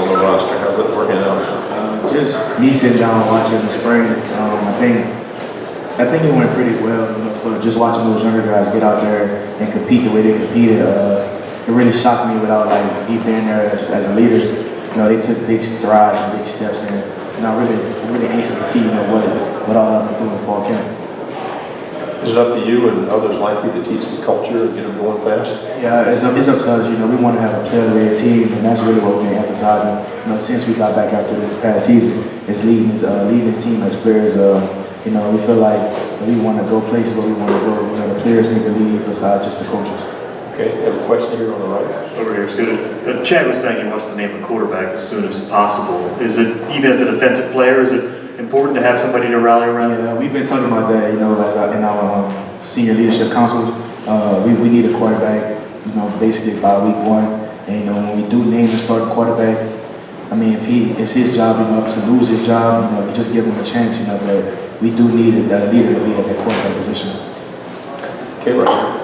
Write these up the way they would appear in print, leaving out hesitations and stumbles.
on the roster? How's it working out? Just me sitting down watching the spring. I think it went pretty well. You know, for just watching those younger guys get out there and compete the way they competed. It really shocked me without like he being there as a leader. You know, they took big strides and big steps, and I'm really anxious to see what all of them are doing fall camp. Is it up to you and others like you to teach the culture and get them going fast? Yeah, it's up to us. You know, we want to have a player-led team, and that's really what we've been emphasizing. You know, since we got back after this past season, is leading this team as players. You know, we feel like we want to go places where we want to go. You know, the players need to lead besides just the coaches. Okay, have a question here on the right. Over here, Scooter. Chad was saying he wants to name a quarterback as soon as possible. Is it, even as a defensive player, is it important to have somebody to rally around? Yeah, we've been talking about that, you know, in our senior leadership councils. We need a quarterback, you know, basically by week 1. And, you know, when we do name the starting quarterback, I mean, if it's his job, you know, to lose his job, you know, just give him a chance, you know, but we do need a leader to be at that quarterback position. Okay, right.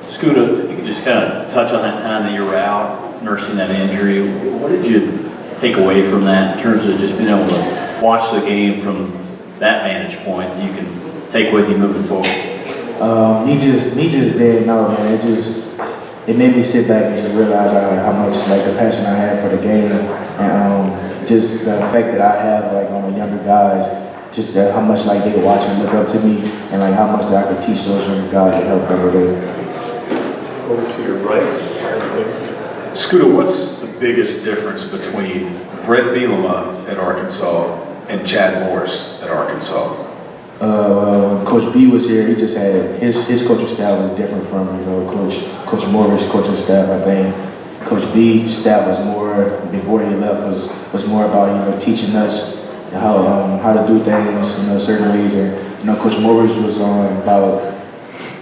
Scooter, if you could just kind of touch on that time that you were out, nursing that injury. What did you take away from that in terms of just being able to watch the game from that vantage point that you can take with you moving forward? Me just didn't know, man. It made me sit back and just realize how much like the passion I have for the game, and just the effect that I have like on the younger guys. Just how much like they watch and look up to me, and like how much that I could teach those younger guys and help them with it. Over to your right. Scooter, what's the biggest difference between Brett Bielema at Arkansas and Chad Morris at Arkansas? When Coach B was here, he just had his coaching style was different from Coach Morris' coaching staff. I think Coach B's staff was more before he left was more about teaching us how to do things certain ways, and Coach Morris was about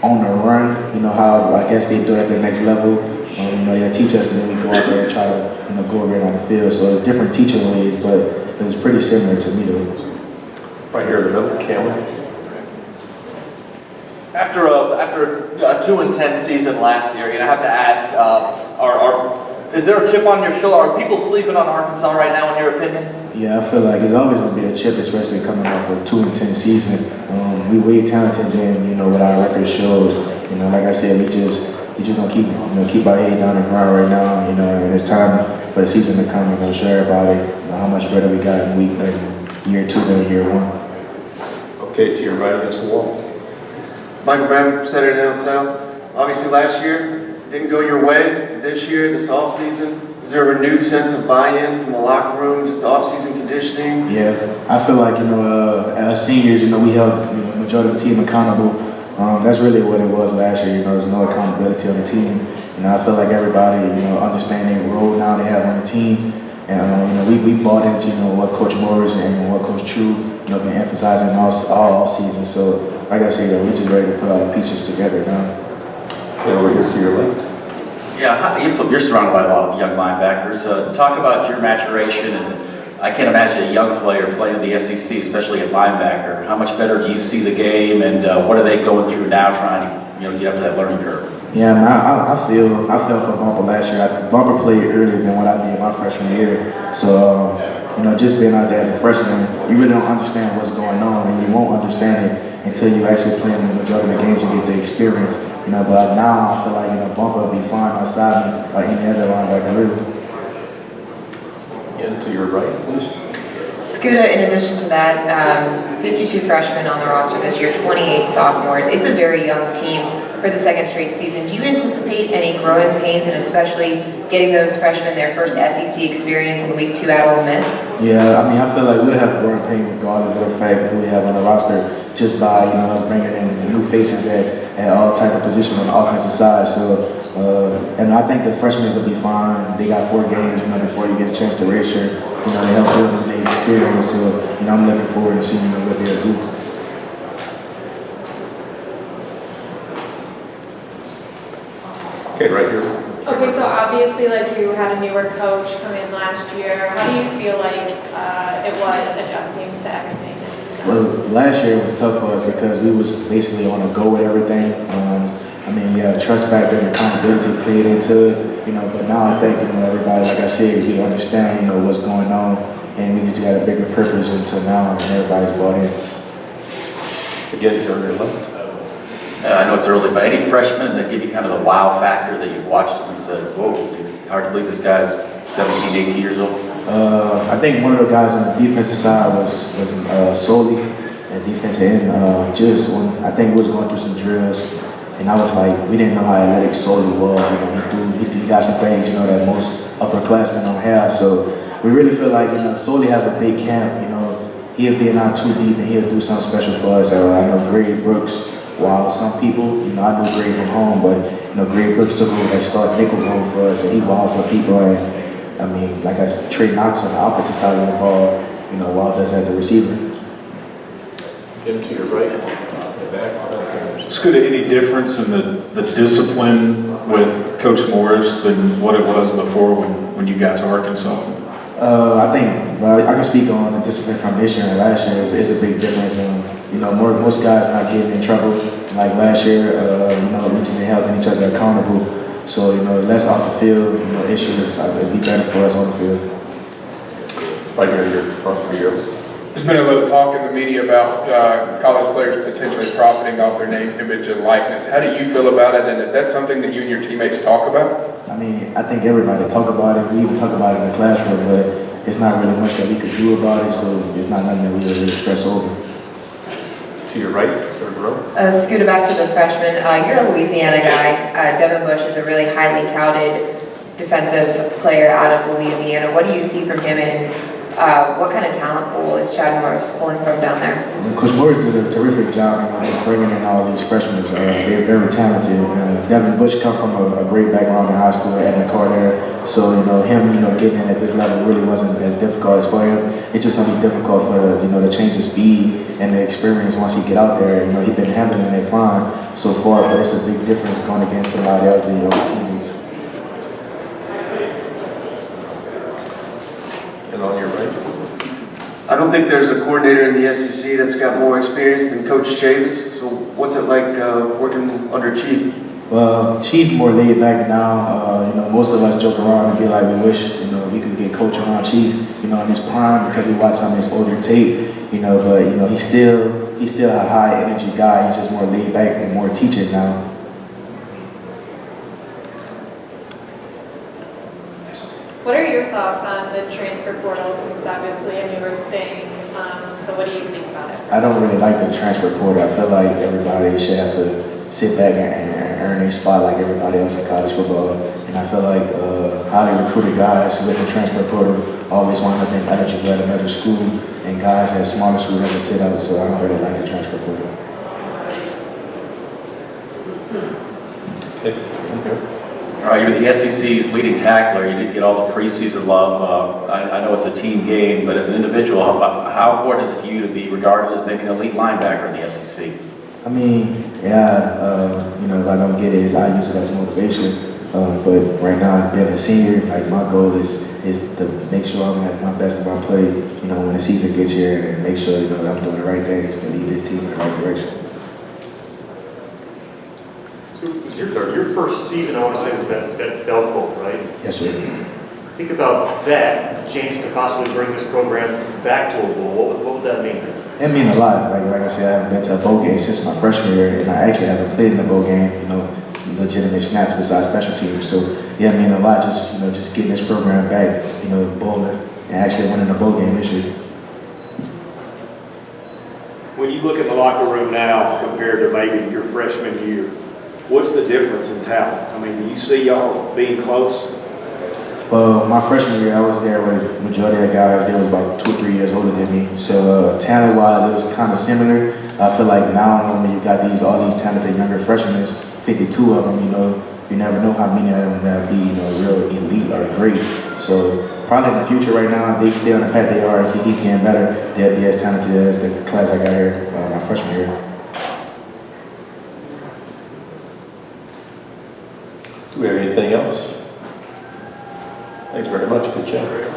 on the run, how I guess they do it at the next level. They teach us and then we go out there and try to go over it on the field. So it's different teaching ways, but it was pretty similar to me though. Right here in the middle, Cameron. After a 2-10 season last year, I have to ask, is there a chip on your shoulder? Are people sleeping on Arkansas right now, in your opinion? Yeah, I feel like it's always going to be a chip, especially coming off a 2-10 season. We way talented than what our record shows. Like I said, we just gonna keep our head down and grind right now. And it's time for the season to come. Show everybody how much better we got in year 2 than year 1. Okay, to your right against the wall. Michael Bram, Saturday Down South. Obviously last year didn't go your way. This year, this offseason, is there a renewed sense of buy-in from the locker room, just the offseason conditioning? Yeah, I feel like as seniors, we held majority of the team accountable. That's really what it was last year. There's no accountability on the team. I feel like everybody understand their role now they have on the team, and we bought into what Coach Morris and what Coach True been emphasizing all season. So like I said, we're just ready to put all the pieces together now. Okay, over here to your left. Yeah, you're surrounded by a lot of young linebackers. Talk about your maturation, and I can't imagine a young player playing in the SEC, especially at linebacker. How much better do you see the game, and what are they going through now, trying to get up to that learning curve? Yeah, man, I fell for Bumper last year. Bumper played earlier than what I did my freshman year. So just being out there as a freshman, you really don't understand what's going on, and you won't understand it until you actually play in the majority of the games and get the experience. But now I feel like Bumper will be fine outside me or any other linebacker really. Again, to your right, please. Scooter, in addition to that, 52 freshmen on the roster this year, 28 sophomores. It's a very young team for the second straight season. Do you anticipate any growing pains, and especially getting those freshmen their first SEC experience in week 2 at Ole Miss? Yeah, I feel like we'll have growing pain regardless of the fact who we have on the roster, just by us bringing in new faces at all type of positions on the offensive side. So, and I think the freshmen will be fine. They got 4 games, before you get a chance to redshirt. They help build their experience. So, I'm looking forward to seeing what they'll do. Okay, right here. Okay, so obviously, you had a newer coach come in last year. How do you feel like it was adjusting to everything that he's done? Well, last year was tough for us because we was basically on a go with everything. mean, yeah, trust factor and accountability played into it, you know, but now I think, you know, everybody, like I said, we understand, you know, what's going on, and we need to have a bigger purpose until now, and everybody's bought in. Again, you're your left. I know it's early, but any freshmen that give you kind of the wow factor that you've watched and said, whoa, it's hard to believe this guy's 17, 18 years old? I think one of the guys on the defensive side was Solely, at defensive end. Just when I think we was going through some drills, and I was like, we didn't know how athletic Solely was. You know, he got some things, you know, that most upperclassmen don't have. So we really feel like, you know, Solely have a big camp. You know, he'll be in our 2 deep and he'll do something special for us. I know Greg Brooks. While some people, you know, I knew Greg from home, but you know, Greg Brooks took over that start nickel role for us, and he balls some people. And I mean, like I said, Trey Knox on the opposite side of the ball, you know, Walt does at the receiver. Get to your right, the back. Scoot, any difference in the discipline with Coach Morris than what it was before when you got to Arkansas? I think, well, I can speak on the discipline from this year and last year. It's a big difference. You know, most guys not getting in trouble. Like last year, you know, we just helping each other accountable. So, you know, less off the field, you know, issues. It'd be better for us on the field. Right here, you're front for you. There's been a little talk in the media about college players potentially profiting off their name, image, and likeness. How do you feel about it, and is that something that you and your teammates talk about? I mean, I think everybody talk about it. We even talk about it in the classroom, but it's not really much that we could do about it, so it's not nothing that we really stress over. To your right, third row. Scooter, back to the freshman. You're a Louisiana guy. Devin Bush is a really highly touted defensive player out of Louisiana. What do you see from him, and what kind of talent pool is Chad Morris pulling from down there? Coach Morris did a terrific job, you know, just bringing in all these freshmen. They're very talented. Devin Bush come from a great background in high school at Edna Carter, so you know him, you know, getting in at this level really wasn't as difficult as for him. It's just gonna be difficult for you know the change of speed and the experience once he get out there. You know, he's been handling it fine so far, but it's a big difference going against somebody else, you know, teammates. And on your right. I don't think there's a coordinator in the SEC that's got more experience than Coach Chavis. So what's it like working under Chief? Well, Chief more laid back now. You know, most of us joke around and be like, we wish, you know, we could get Coach around Chief, you know, in his prime because we watch some of his older tape, you know, but you know, he's still a high energy guy. He's just more laid back and more teaching now. What are your thoughts on the transfer portal, since it's obviously a newer thing? So what do you think about it? I don't really like the transfer portal. I feel like everybody should have to sit back and earn a spot like everybody else in college football. And I feel like highly recruited guys with the transfer portal always wind up being eligible at another school, and guys at smaller schools have to sit out. So I don't really like the transfer portal. Okay. All right, you're the SEC's leading tackler. You didn't get all the preseason love. I know it's a team game, but as an individual, how important is it for you to be regarded as maybe an elite linebacker in the SEC? I mean, yeah, you know, if I don't get it, I use it as motivation. But right now, being a senior, like my goal is to make sure I'm at my best of my play, you know, when the season gets here, and make sure, you know, that I'm doing the right things to lead this team in the right direction. Your first season, I want to say, was that Bell Bowl, right? Yes, sir. Think about that, chance to possibly bring this program back to a bowl. What would that mean? It means a lot. Like I said, I haven't been to a bowl game since my freshman year, and I actually haven't played in the bowl game, you know, legitimate snaps besides special teams. So yeah, it means a lot. Just, you know, just getting this program back, you know, bowling and actually winning the bowl game this year. When you look at the locker room now compared to maybe your freshman year, what's the difference in talent? I mean, do you see y'all being close? Well, my freshman year, I was there with majority of guys. They was about 2 or 3 years older than me. So talent-wise, it was kind of similar. I feel like now when you got all these talented younger freshmen, 52 of them, you know, you never know how many of them will be, you know, real elite or great. So probably in the future right now, if they stay on the path they are, if he getting better, they'll be as talented as the class I got here my freshman year. Do we have anything else? Thanks very much. Good job.